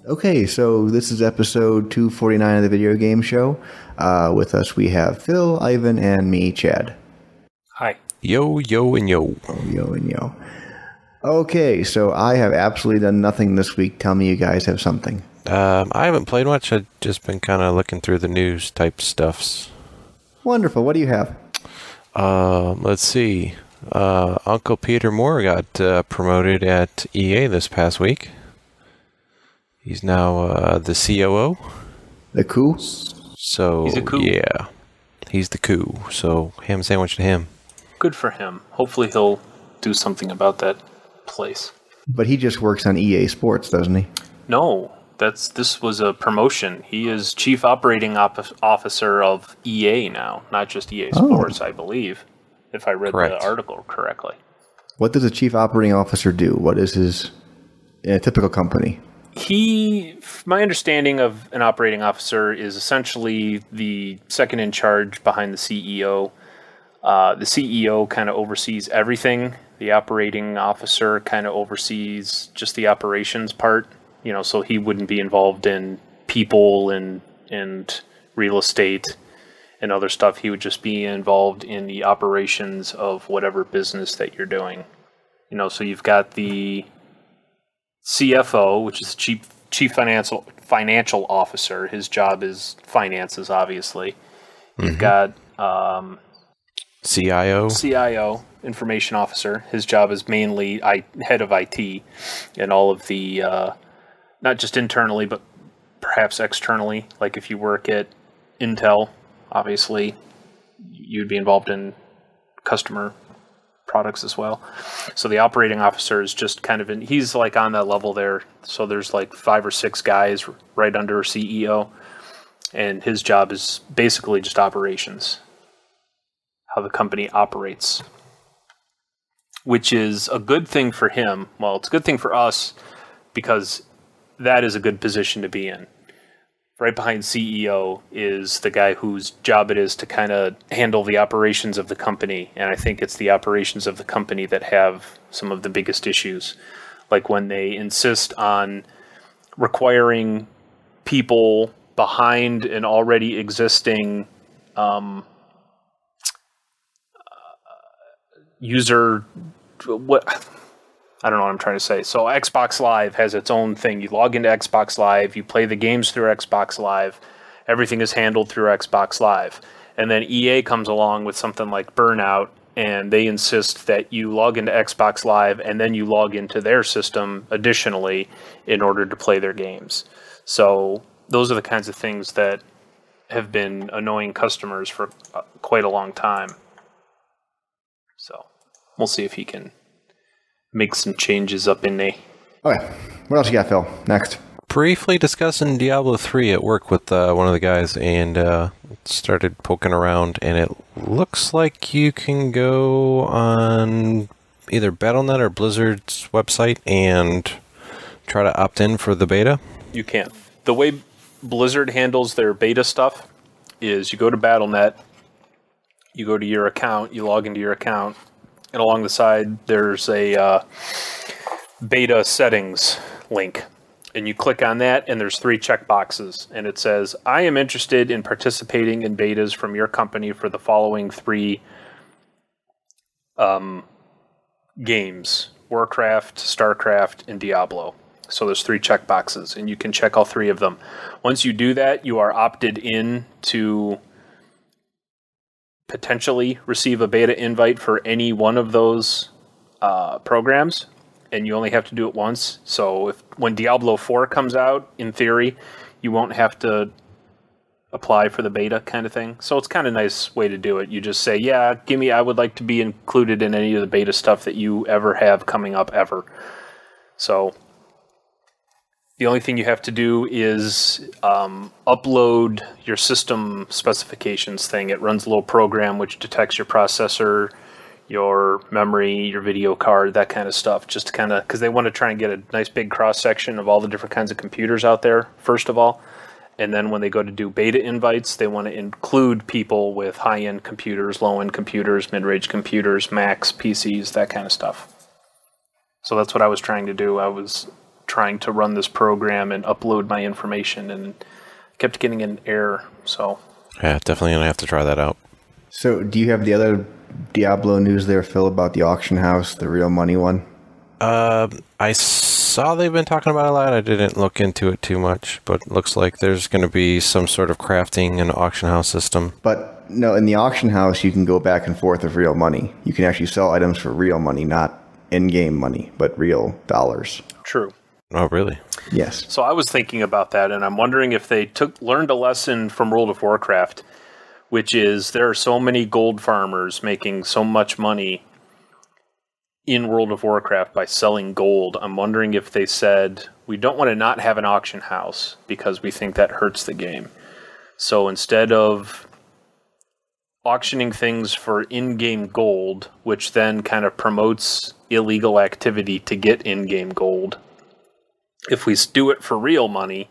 Okay, so this is episode 249 of the Video Game Show. With us we have Phil, Ivan, and me, Chad. Hi. Yo, yo, and yo. Yo and yo. Okay, so I have absolutely done nothing this week. Tell me you guys have something. I haven't played much. I've just been kind of looking through the news type stuffs. Wonderful. What do you have? Let's see. Uncle Peter Moore got promoted at EA this past week. He's now the COO. The coup? So, He's a coup. Yeah. He's the coup. So, ham sandwich to him. Good for him. Hopefully he'll do something about that place. But he just works on EA Sports, doesn't he? No, this was a promotion. He is Chief Operating Officer of EA now, not just EA Sports, I believe, if I read Correct. the article correctly. What does a Chief Operating Officer do? What is his in a typical company? My understanding of an operating officer is essentially the second in charge behind the CEO. The CEO kind of oversees everything. The operating officer kind of oversees just the operations part. So he wouldn't be involved in people and real estate and other stuff. He would just be involved in the operations of whatever business that you're doing. So you've got the CFO, which is Chief Financial Officer. His job is finances, obviously. You've got CIO, Information Officer. His job is mainly head of IT and all of the, not just internally, but perhaps externally. Like if you work at Intel, obviously, you'd be involved in customer products as well. So the operating officer is just kind of he's like on that level there. So there's like 5 or 6 guys right under CEO, and his job is basically just operations, how the company operates, which is a good thing for him. Well, it's a good thing for us because that is a good position to be in. Right behind CEO is the guy whose job it is to kind of handle the operations of the company. And I think it's the operations of the company that have some of the biggest issues. Like when they insist on requiring people behind an already existing user... I don't know what I'm trying to say. So Xbox Live has its own thing. You log into Xbox Live, you play the games through Xbox Live, everything is handled through Xbox Live. And then EA comes along with something like Burnout, and they insist that you log into Xbox Live and then you log into their system additionally in order to play their games. So those are the kinds of things that have been annoying customers for quite a long time. So we'll see if he can make some changes up in there. Okay, what else you got, Phil? Next. Briefly discussing Diablo 3 at work with one of the guys, and started poking around, and it looks like you can go on either Battle.net or Blizzard's website and try to opt in for the beta. You can. The way Blizzard handles their beta stuff is you go to Battle.net, you go to your account, you log into your account, and along the side, there's a beta settings link. And you click on that, and there's 3 checkboxes. And it says, I am interested in participating in betas from your company for the following 3 games. Warcraft, StarCraft, and Diablo. So there's 3 checkboxes, and you can check all 3 of them. Once you do that, you are opted in to potentially receive a beta invite for any one of those programs, and you only have to do it once. So when Diablo 4 comes out, in theory, you won't have to apply for the beta kind of thing. So it's kind of a nice way to do it. You just say, yeah, I would like to be included in any of the beta stuff that you ever have coming up ever. So the only thing you have to do is upload your system specifications thing. It runs a little program which detects your processor, your memory, your video card, that kind of stuff. Just kind of because they want to try and get a nice big cross section of all the different kinds of computers out there, first of all. And then when they go to do beta invites, they want to include people with high-end computers, low-end computers, mid-range computers, Macs, PCs, that kind of stuff. So that's what I was trying to do. I was trying to run this program and upload my information, and kept getting an error. So yeah, definitely gonna have to try that out. So, do you have the other Diablo news there, Phil, about the auction house, the real money one? I saw they've been talking about it a lot. I didn't look into it too much, but it looks like there's going to be some sort of crafting and auction house system. But no, in the auction house, you can go back and forth of real money. You can actually sell items for real money, not in-game money, but real dollars. true. Oh, really? Yes. So I was thinking about that, and I'm wondering if they learned a lesson from World of Warcraft, which is there are so many gold farmers making so much money in World of Warcraft by selling gold. I'm wondering if they said, we don't want to not have an auction house because we think that hurts the game. So instead of auctioning things for in-game gold, which then kind of promotes illegal activity to get in-game gold, if we do it for real money,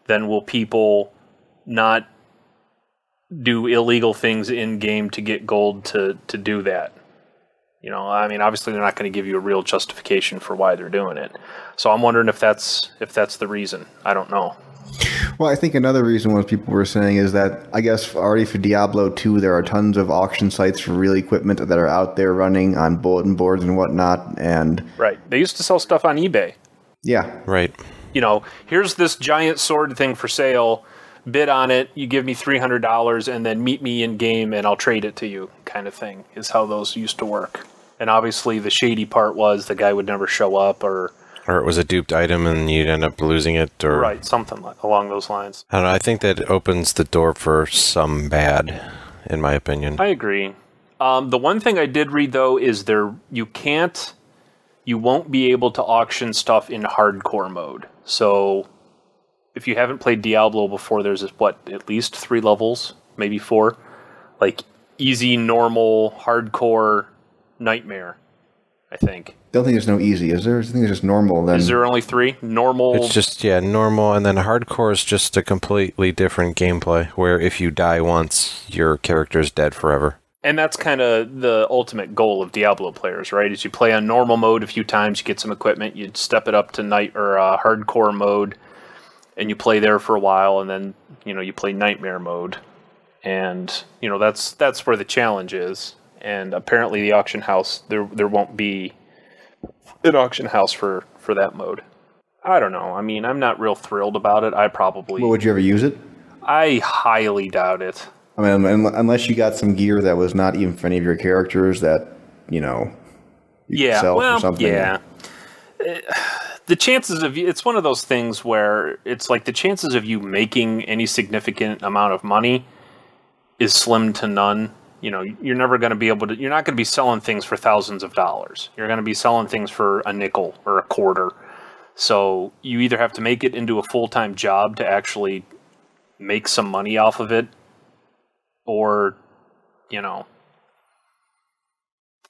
then will people not do illegal things in-game to get gold to do that? You know, I mean, obviously they're not going to give you a real justification for why they're doing it. So I'm wondering if that's the reason. I don't know. Well, I think another reason what people were saying is that, I guess, already for Diablo 2, there are tons of auction sites for real equipment that are out there running on bulletin boards and whatnot. And right. They used to sell stuff on eBay. Yeah. Right. You know, here's this giant sword thing for sale. Bid on it, you give me $300, and then meet me in game, and I'll trade it to you, kind of thing, is how those used to work. And obviously, the shady part was the guy would never show up, or it was a duped item, and you'd end up losing it, or right, something along those lines. I don't know. I think that opens the door for some bad, in my opinion. I agree. The one thing I did read though is you won't be able to auction stuff in hardcore mode. So if you haven't played Diablo before, there's at least 3 levels, maybe 4, like easy, normal, hardcore, nightmare, I think. Don't think there's no easy, is there? I think it's just normal. Then Is there only 3? Normal? It's just, normal, and then hardcore is just a completely different gameplay, where if you die once, your character's dead forever. And that's kind of the ultimate goal of Diablo players, right? Is you play on normal mode a few times, you get some equipment, you step it up to hardcore mode, and you play there for a while, and then, you play nightmare mode. And, that's where the challenge is. And apparently the auction house, there won't be an auction house for that mode. I don't know. I mean, I'm not real thrilled about it. Well, would you ever use it? I highly doubt it. I mean, unless you got some gear that was not even for any of your characters that, you could sell for something. Yeah. The chances of it's one of those things where it's like the chances of you making any significant amount of money is slim to none. You're never going to be able to, you're not going to be selling things for thousands of dollars. You're going to be selling things for a nickel or a quarter. So you either have to make it into a full-time job to actually make some money off of it, or,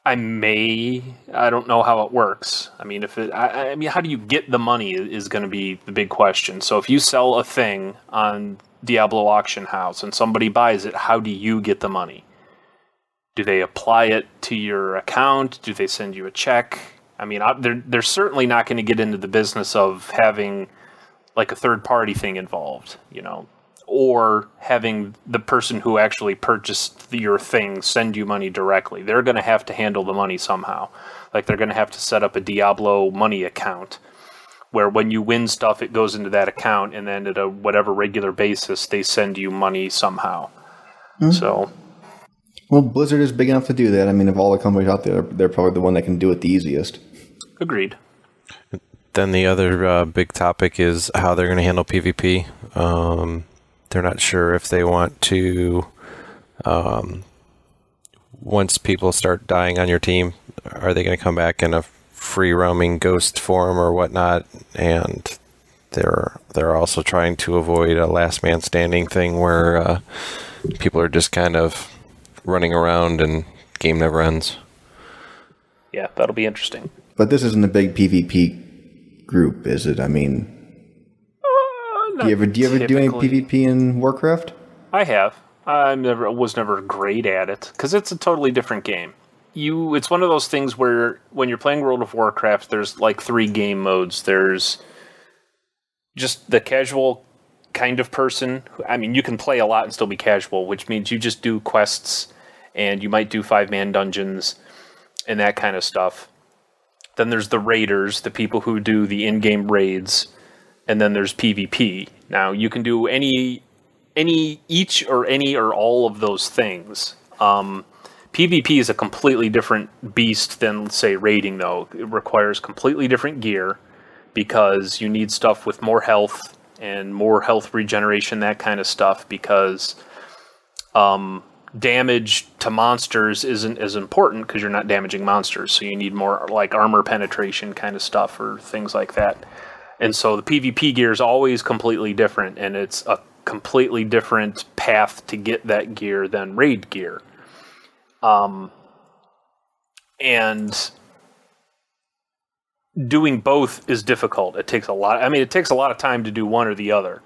I don't know how it works. I mean, how do you get the money is going to be the big question. So if you sell a thing on Diablo Auction House and somebody buys it, how do you get the money? Do they apply it to your account? Do they send you a check? I mean, they're certainly not going to get into the business of having like a third-party thing involved, or having the person who actually purchased your thing send you money directly. They're going to have to handle the money somehow. Like they're going to have to set up a Diablo money account where when you win stuff, it goes into that account, and then at a whatever regular basis, they send you money somehow. Mm-hmm. So, well, Blizzard is big enough to do that. I mean, of all the companies out there, they're probably the one that can do it the easiest. Agreed. Then the other big topic is how they're going to handle PvP. They're not sure if they want to, once people start dying on your team, are they going to come back in a free roaming ghost form or whatnot? And they're also trying to avoid a last man standing thing where people are just kind of running around and game never ends. Yeah, that'll be interesting. But this isn't a big PvP group, is it? I mean, do you ever do any PvP in Warcraft? I have. I was never great at it because it's a totally different game. It's one of those things where when you're playing World of Warcraft, there's like 3 game modes. There's just the casual kind of person. I mean, you can play a lot and still be casual, which means you just do quests and you might do 5-man dungeons and that kind of stuff. Then there's the raiders, the people who do the in-game raids, and then there's PvP. Now, you can do each or all of those things. PvP is a completely different beast than, say, raiding, though. It requires completely different gear because you need stuff with more health and more health regeneration, that kind of stuff, because damage to monsters isn't as important because you're not damaging monsters, so you need more like armor penetration kind of stuff or things like that. And so the PvP gear is always completely different, and it's a completely different path to get that gear than raid gear. And doing both is difficult. It takes a lot. I mean, it takes a lot of time to do one or the other.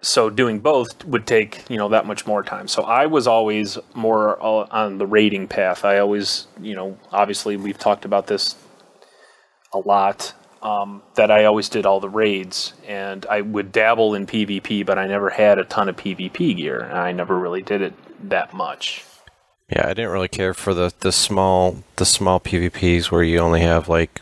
So doing both would take, that much more time. So I was always more on the raiding path. I always, obviously we've talked about this a lot, that I always did all the raids, and I would dabble in PvP, but I never had a ton of PvP gear, and I never really did it that much. Yeah, I didn't really care for the small PvPs where you only have like,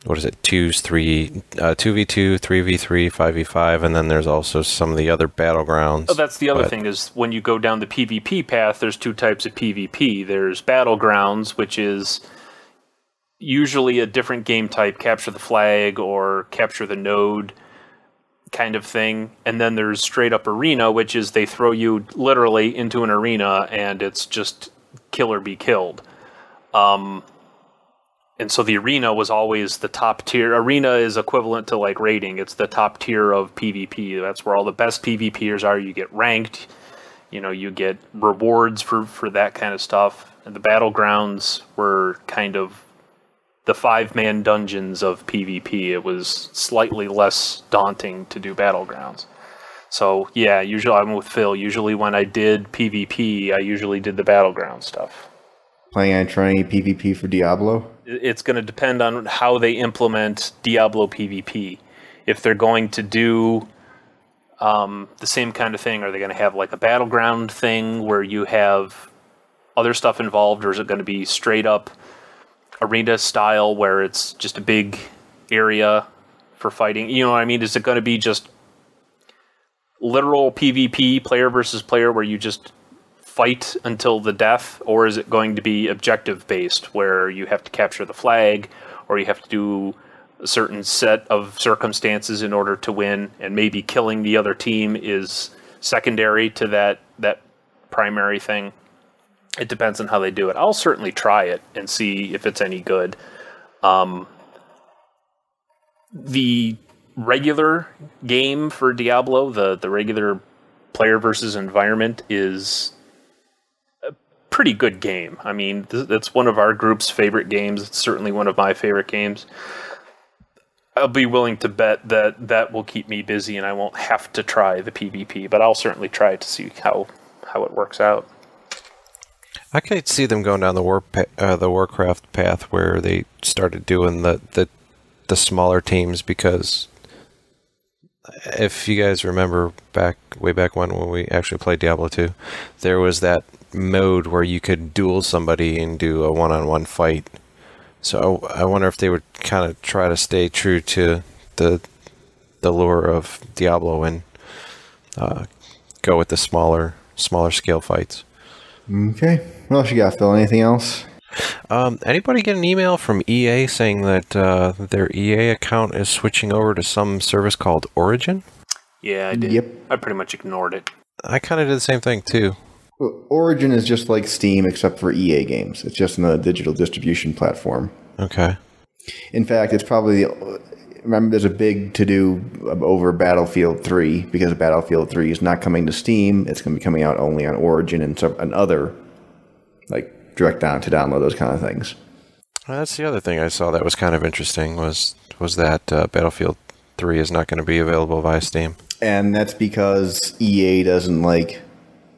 what is it, 2v2, 3v3, 5v5, and then there's also some of the other battlegrounds. Oh, that's the other thing, is when you go down the PvP path, there's two types of PvP. There's battlegrounds, which is usually a different game type, capture the flag or capture the node kind of thing. And then there's straight up arena, which is they throw you literally into an arena and it's just kill or be killed. And so the arena was always the top tier. Arena is equivalent to like raiding. It's the top tier of PvP. That's where all the best PvPers are. You get ranked, you get rewards for that kind of stuff. And the battlegrounds were kind of the 5-man dungeons of PvP. It was slightly less daunting to do battlegrounds. So yeah, usually I'm with Phil. Usually when I did PvP, I usually did the battleground stuff. Planning on trying PvP for Diablo? It's going to depend on how they implement Diablo PvP. If they're going to do the same kind of thing, are they going to have like a battleground thing where you have other stuff involved, or is it going to be straight up arena style where it's just a big area for fighting? You know what I mean? Is it going to be just literal PvP, player versus player, where you just fight until the death, or is it going to be objective based where you have to capture the flag, or you have to do a certain set of circumstances in order to win, and maybe killing the other team is secondary to that primary thing? It depends on how they do it. I'll certainly try it and see if it's any good. The regular game for Diablo, the regular player versus environment, is a pretty good game. I mean, that's one of our group's favorite games. It's certainly one of my favorite games. I'll be willing to bet that will keep me busy and I won't have to try the PvP, but I'll certainly try it to see how it works out. I could see them going down the Warcraft path where they started doing the smaller teams, because if you guys remember way back when we actually played Diablo 2, there was that mode where you could duel somebody and do a one-on-one fight. So I wonder if they would kind of try to stay true to the lure of Diablo and go with the smaller scale fights. Okay. What else you got, Phil? Anything else? Anybody get an email from EA saying that their EA account is switching over to some service called Origin? Yeah, I did. Yep. I pretty much ignored it. I kind of did the same thing, too. Well, Origin is just like Steam, except for EA games. It's just a digital distribution platform. Okay. In fact, it's probably... Remember, there's a big to-do over Battlefield 3, because Battlefield 3 is not coming to Steam. It's going to be coming out only on Origin and other, like, direct down to download, those kind of things. Well, that's the other thing I saw that was kind of interesting, was that Battlefield 3 is not going to be available via Steam. And that's because EA doesn't like...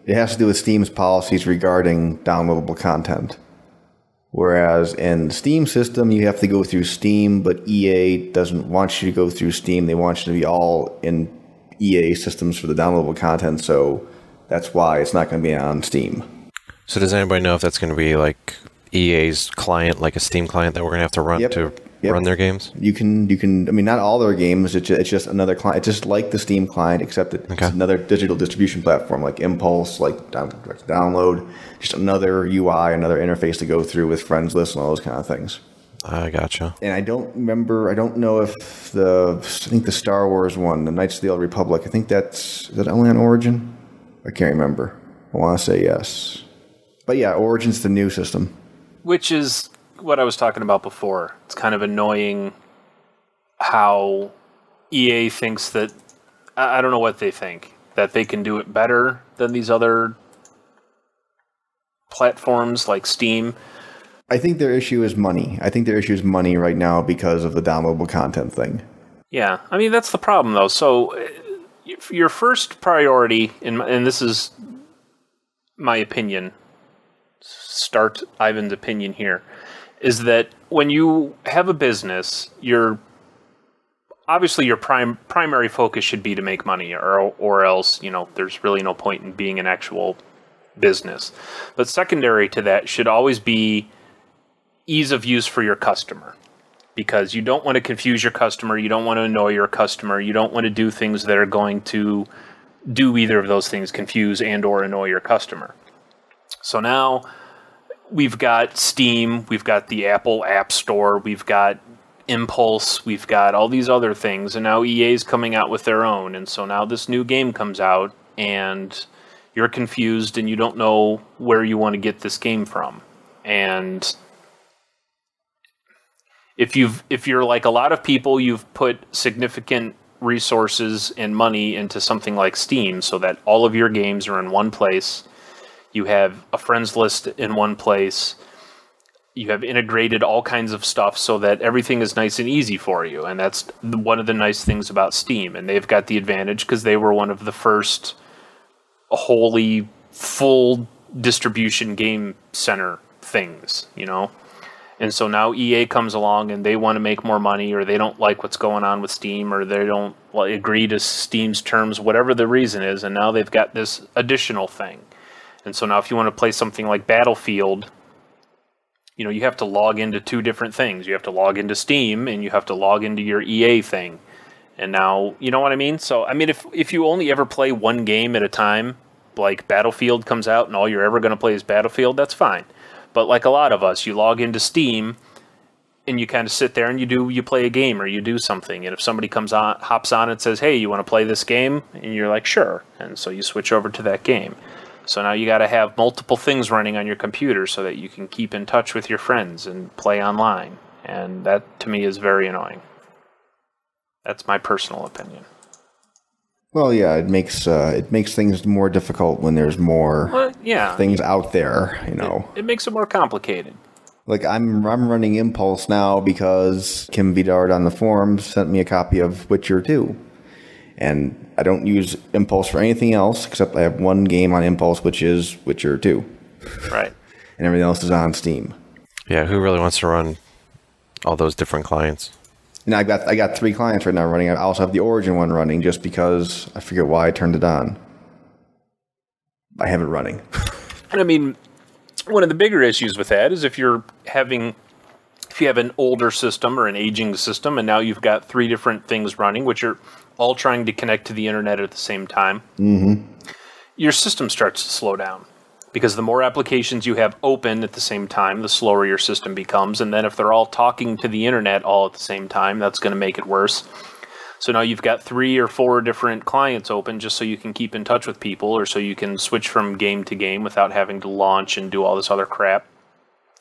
It has to do with Steam's policies regarding downloadable content. Whereas in the Steam system, you have to go through Steam, but EA doesn't want you to go through Steam. They want you to be all in EA systems for the downloadable content, so that's why it's not going to be on Steam. So does anybody know if that's going to be like EA's client, like a Steam client that we're going to have to run to run their games? You can. I mean, not all their games. It's just another client. It's just like the Steam client, except it's another digital distribution platform, like Impulse, like download. Just another UI, another interface to go through with friends lists and all those kind of things. I gotcha. And I don't know if I think the Star Wars one, the Knights of the Old Republic, is that only on Origin? I can't remember. I want to say yes. But yeah, Origin's the new system. Which is what I was talking about before. It's kind of annoying how EA thinks that, I don't know what they think, that they can do it better than these other platforms like Steam. I think their issue is money. I think their issue is money right now because of the downloadable content thing. Yeah, I mean, that's the problem, though. So your first priority, and this is my opinion, start Ivan's opinion here, is that when you have a business, obviously your primary focus should be to make money, or else, there's really no point in being an actual business. But secondary to that should always be ease of use for your customer, because you don't want to confuse your customer, you don't want to annoy your customer, you don't want to do things that are going to do either of those things, confuse and or annoy your customer. So now we've got Steam, we've got the Apple App Store, we've got Impulse, we've got all these other things, and now EA's coming out with their own, and so now this new game comes out, and you're confused, and you don't know where you want to get this game from. And if you're like a lot of people, you've put significant resources and money into something like Steam so that all of your games are in one place. You have a friends list in one place. You have integrated all kinds of stuff so that everything is nice and easy for you. And that's one of the nice things about Steam. And they've got the advantage because they were one of the first wholly full distribution game center things, And so now EA comes along and they want to make more money, or they don't like what's going on with Steam, or they don't agree to Steam's terms, whatever the reason is. And now they've got this additional thing. And so now if you want to play something like Battlefield, you have to log into two different things. You have to log into Steam and you have to log into your EA thing. And now, you know what I mean? So, I mean, if you only ever play one game at a time, like Battlefield comes out and all you're ever going to play is Battlefield, that's fine. But like a lot of us, you log into Steam and you kind of sit there and you play a game or you do something. And if somebody hops on and says, hey, you want to play this game? And you're like, sure. And so you switch over to that game. So now you got to have multiple things running on your computer so that you can keep in touch with your friends and play online. And that, to me, is very annoying. That's my personal opinion. Well, yeah, it makes things more difficult when there's more things out there, It makes it more complicated. Like I'm running Impulse now because Kim Vidard on the forums sent me a copy of Witcher 2. And I don't use Impulse for anything else except I have one game on Impulse, which is Witcher 2. Right. And everything else is on Steam. Yeah, who really wants to run all those different clients? And I got 3 clients right now running. I also have the Origin one running just because I forget why I turned it on. I have it running. And I mean, one of the bigger issues with that is if you have an older system or an aging system, and now you've got 3 different things running, which are all trying to connect to the internet at the same time, your system starts to slow down. Because the more applications you have open at the same time, the slower your system becomes. And then if they're all talking to the internet all at the same time, that's going to make it worse. So now you've got 3 or 4 different clients open just so you can keep in touch with people, or so you can switch from game to game without having to launch and do all this other crap.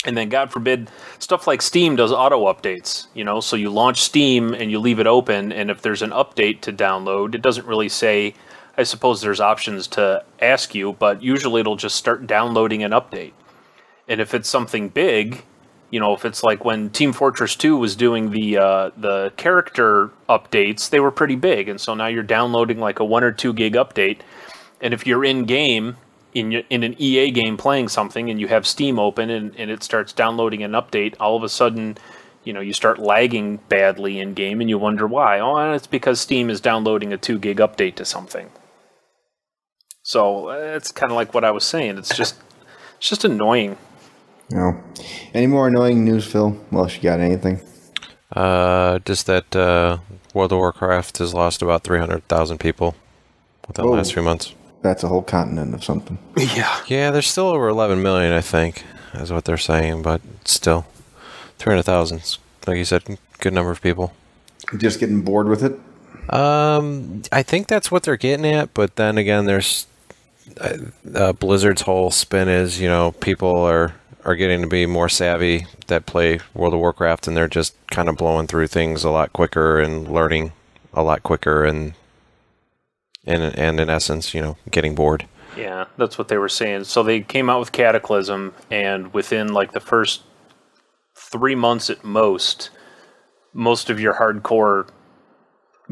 And then, God forbid, stuff like Steam does auto updates, so you launch Steam and you leave it open, and if there's an update to download, it doesn't really say, I suppose there's options to ask you, but usually it'll just start downloading an update. And if it's something big, if it's like when Team Fortress 2 was doing the character updates, they were pretty big, and so now you're downloading like a 1 or 2 gig update, and if you're in game, in an EA game playing something and you have Steam open and it starts downloading an update, all of a sudden, you start lagging badly in game and you wonder why. Oh, it's because Steam is downloading a 2 gig update to something. So it's kind of like what I was saying. It's just annoying. No. Any more annoying news, Phil? Well, you got anything? Just that World of Warcraft has lost about 300,000 people within the last 3 months. That's a whole continent of something. Yeah. Yeah, there's still over 11 million, I think, is what they're saying, but still, 300,000, like you said, good number of people. Just getting bored with it? I think that's what they're getting at, but then again, there's Blizzard's whole spin is, people are getting to be more savvy that play World of Warcraft, and they're just kind of blowing through things a lot quicker and learning a lot quicker, and in essence, getting bored. Yeah, that's what they were saying. So they came out with Cataclysm, and within like the first 3 months at most of your hardcore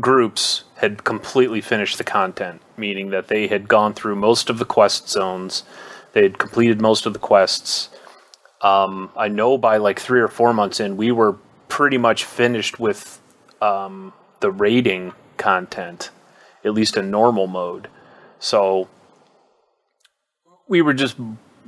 groups had completely finished the content, meaning that they had gone through most of the quest zones, they had completed most of the quests. I know by like 3 or 4 months in, we were pretty much finished with the raiding content, at least in normal mode. So we were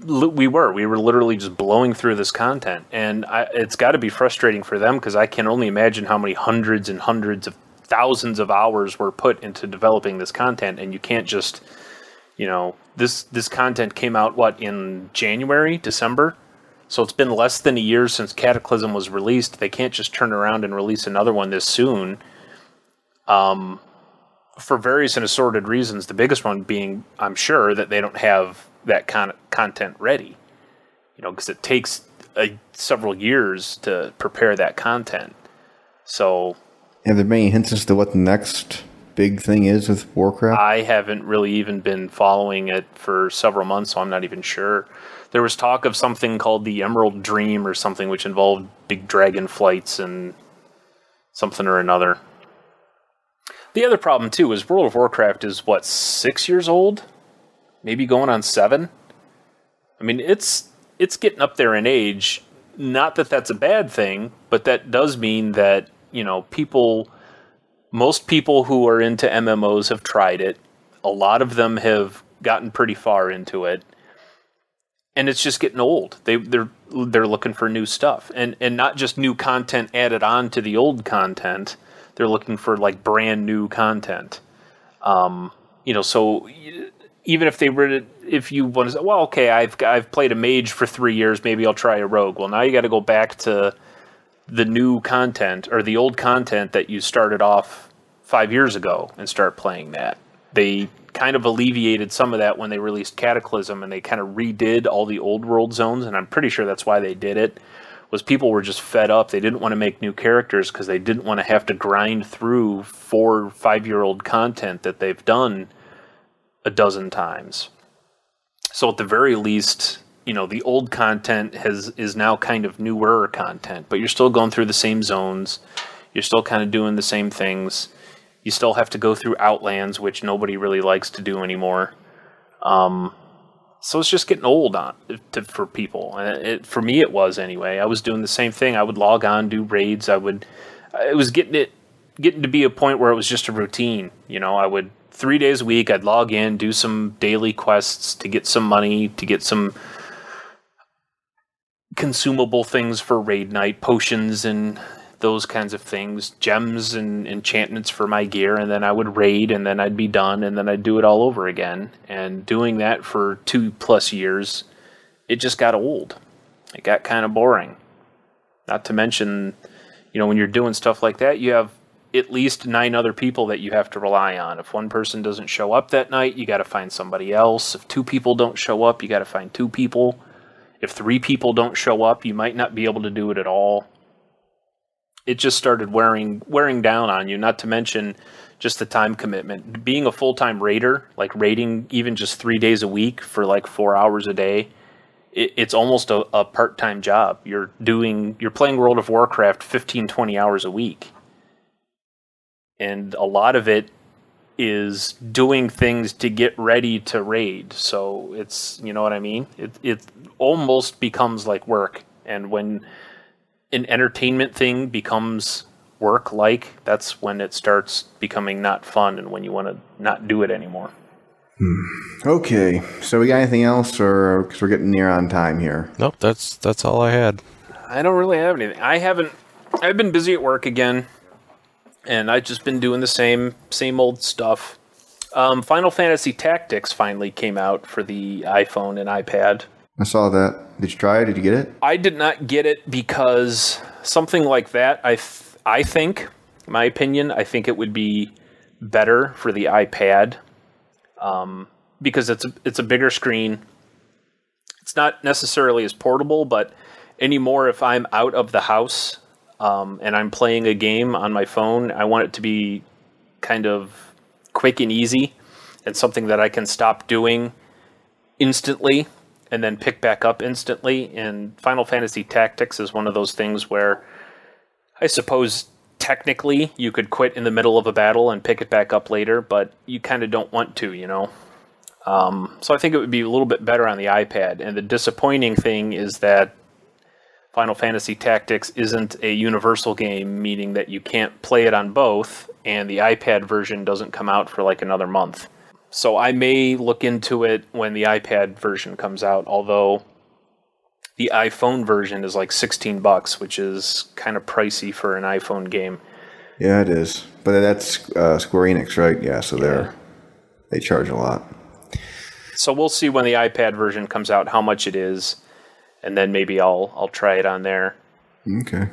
literally just blowing through this content, and it's got to be frustrating for them because I can only imagine how many hundreds and hundreds of thousands of hours were put into developing this content, and you can't just, this content came out in January, December, so it's been less than a year since Cataclysm was released. They can't just turn around and release another one this soon. For various and assorted reasons, the biggest one being, I'm sure, that they don't have that kind of content ready. Because it takes several years to prepare that content. So, have there been any hints as to what the next big thing is with Warcraft? I haven't really even been following it for several months, so I'm not even sure. There was talk of something called the Emerald Dream or something, which involved big dragon flights and something or another. The other problem, too, is World of Warcraft is, 6 years old? Maybe going on 7? I mean, it's getting up there in age. Not that that's a bad thing, but that does mean that, most people who are into MMOs have tried it. A lot of them have gotten pretty far into it. And it's just getting old. They're looking for new stuff. And not just new content added on to the old content. They're looking for like brand new content. So even if if you want to say, well, okay, I've played a mage for 3 years, maybe I'll try a rogue. Well, now you got to go back to the new content or the old content that you started off 5 years ago and start playing that. They kind of alleviated some of that when they released Cataclysm, and they kind of redid all the old world zones, and I'm pretty sure that's why they did it, was people were just fed up. They didn't want to make new characters because they didn't want to have to grind through 4 or 5 year old content that they've done a dozen times. So at the very least, the old content is now kind of newer content, but you're still going through the same zones. You're still kind of doing the same things. You still have to go through Outlands, which nobody really likes to do anymore. So it's just getting old for people. For me, it was anyway. I was doing the same thing. I would log on, do raids. It was getting to be a point where it was just a routine. I would 3 days a week, I'd log in, do some daily quests to get some money, to get some consumable things for raid night, potions and those kinds of things, gems and enchantments for my gear, and then I would raid, and then I'd be done, and then I'd do it all over again. And doing that for 2+ years, it just got old. It got kind of boring. Not to mention, when you're doing stuff like that, you have at least 9 other people that you have to rely on. If one person doesn't show up that night, you got to find somebody else. If 2 people don't show up, you got to find 2 people. If 3 people don't show up, you might not be able to do it at all. It just started wearing down on you, not to mention just the time commitment. Being a full-time raider, like raiding even just 3 days a week for like 4 hours a day, it's almost a part-time job. You're playing World of Warcraft 15-20 hours a week. And a lot of it is doing things to get ready to raid. So it's, you know what I mean? It almost becomes like work. And when an entertainment thing becomes work-like, that's when it starts becoming not fun and when you want to not do it anymore. Okay, so we got anything else, or because we're getting near on time here? Nope, that's all I had. I don't really have anything. I've been busy at work again, and I've just been doing the same old stuff. Final Fantasy Tactics finally came out for the iPhone and iPad. I saw that. Did you try it? Did you get it? I did not get it because something like that, I think, in my opinion, I think it would be better for the iPad. Because it's a bigger screen. It's not necessarily as portable, but anymore, if I'm out of the house and I'm playing a game on my phone, I want it to be kind of quick and easy and something that I can stop doing instantly and then pick back up instantly. And Final Fantasy Tactics is one of those things where I suppose technically you could quit in the middle of a battle and pick it back up later, but you kind of don't want to, you know? So I think it would be a little bit better on the iPad. And the disappointing thing is that Final Fantasy Tactics isn't a universal game, meaning that you can't play it on both, and the iPad version doesn't come out for like another month. So I may look into it when the iPad version comes out, although the iPhone version is like $16, which is kind of pricey for an iPhone game. Yeah, it is. But that's Square Enix, right? Yeah, so they charge a lot. So we'll see when the iPad version comes out how much it is, and then maybe I'll try it on there. Okay.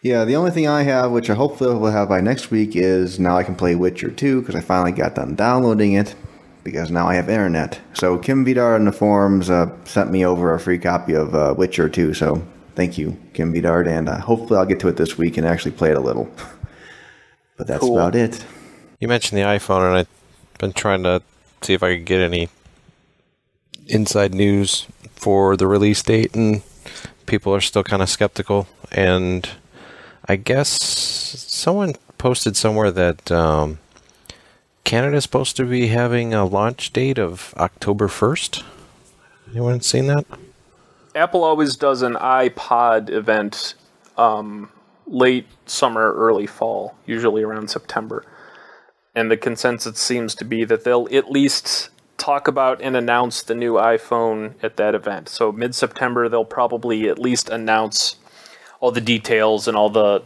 Yeah, the only thing I have, which I hopefully will have by next week, is now I can play Witcher 2, because I finally got done downloading it, because now I have internet. So Kim Vidar in the forums sent me over a free copy of Witcher 2, so thank you, Kim Vidar, and hopefully I'll get to it this week and actually play it a little. But that's cool. About it. You mentioned the iPhone, and I've been trying to see if I could get any inside news for the release date, and people are still kind of skeptical. And I guess someone posted somewhere that Canada's supposed to be having a launch date of October 1st. Anyone seen that? Apple always does an iPod event late summer, early fall, usually around September. And the consensus seems to be that they'll at least talk about and announce the new iPhone at that event. So mid-September, they'll probably at least announce all the details and all the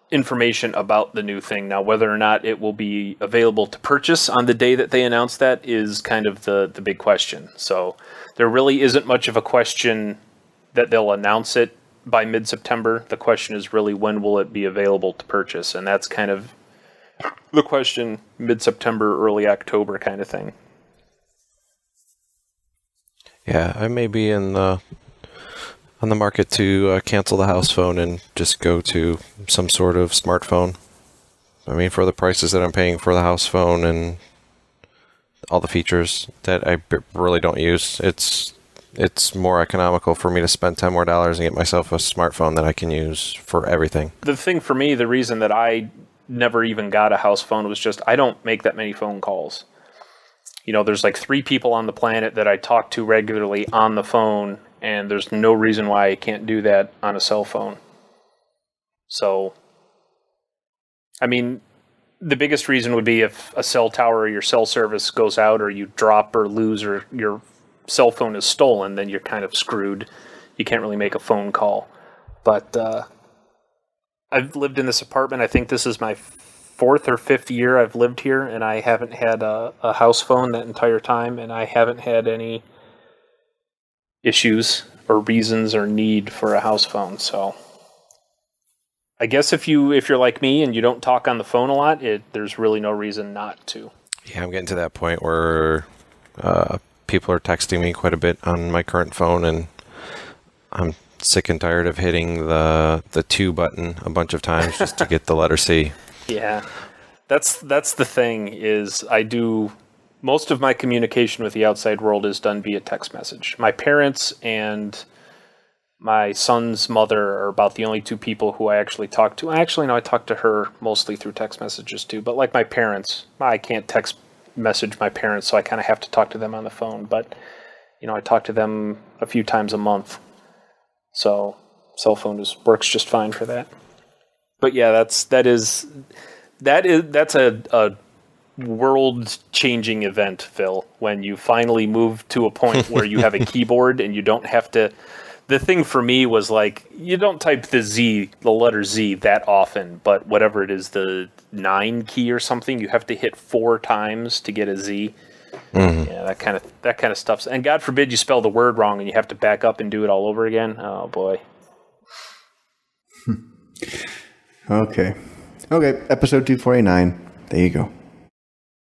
information about the new thing. Now, whether or not it will be available to purchase on the day that they announce that is kind of the big question. So there really isn't much of a question that they'll announce it by mid-September. The question is really when will it be available to purchase, and that's kind of the question, mid-September, early October kind of thing. Yeah, I may be on the market to cancel the house phone and just go to some sort of smartphone. I mean, for the prices that I'm paying for the house phone and all the features that I really don't use, it's more economical for me to spend $10 more and get myself a smartphone that I can use for everything. The thing for me, the reason that I never even got a house phone was just I don't make that many phone calls. You know, there's like 3 people on the planet that I talk to regularly on the phone, and there's no reason why I can't do that on a cell phone. So, I mean, the biggest reason would be if a cell tower or your cell service goes out, or you drop or lose, or your cell phone is stolen, then you're kind of screwed. You can't really make a phone call. But I've lived in this apartment. I think this is my 4th or 5th year I've lived here, and I haven't had a house phone that entire time, and I haven't had any issues or reasons or need for a house phone. So I guess if you're like me and you don't talk on the phone a lot, there's really no reason not to. Yeah, I'm getting to that point where people are texting me quite a bit on my current phone, and I'm sick and tired of hitting the 2 button a bunch of times just to get the letter C. Yeah, that's the thing is I do most of my communication with the outside world is done via text message. My parents and my son's mother are about the only two people who I actually talk to. Actually, no, I talk to her mostly through text messages too. But like my parents, I can't text message my parents, so I kind of have to talk to them on the phone. But I talk to them a few times a month, so cell phone works just fine for that. But yeah, that's a world-changing event, Phil, when you finally move to a point where you have a keyboard and you don't have to. The thing for me was like, you don't type the letter Z that often, but whatever it is, the 9 key or something, you have to hit 4 times to get a Z. Mm-hmm. Yeah, that kind of stuff. And God forbid you spell the word wrong and you have to back up and do it all over again. Oh boy. Okay. Episode 249. There you go.